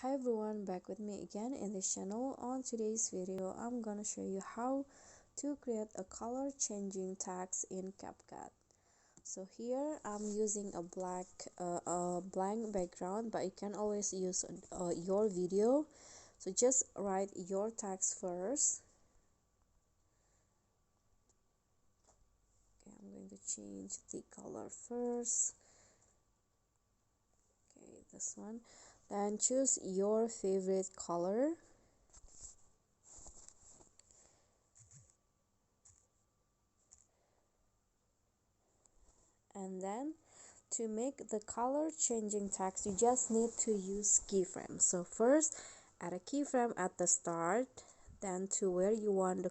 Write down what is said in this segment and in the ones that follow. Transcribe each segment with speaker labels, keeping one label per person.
Speaker 1: Hi everyone, back with me again in this channel. On today's video, I'm gonna show you how to create a color changing text in Capcut. So here I'm using a blank background, but you can always use your video. So just write your text first. Okay, I'm going to change the color first. Okay, this one. Then choose your favorite color. And then to make the color changing text, you just need to use keyframes. So first add a keyframe at the start, then to where you want the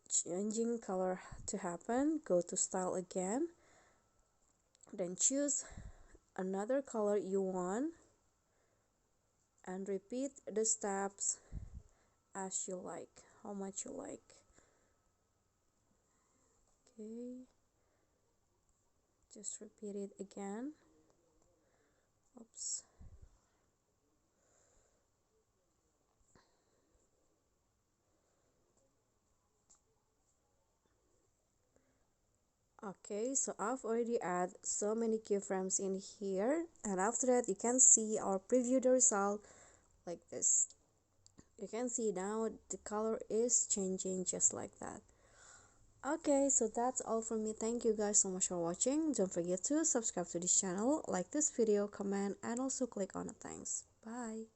Speaker 1: changing color to happen, go to style again, then choose another color you want and repeat the steps as you like, how much you like. Okay, just repeat it again. Oops. Okay, so I've already added so many keyframes in here, and after that you can see or preview the result like this. You can see now the color is changing just like that. Okay, so that's all from me. Thank you guys so much for watching. Don't forget to subscribe to this channel, like this video, comment, and also click on the thanks. Bye.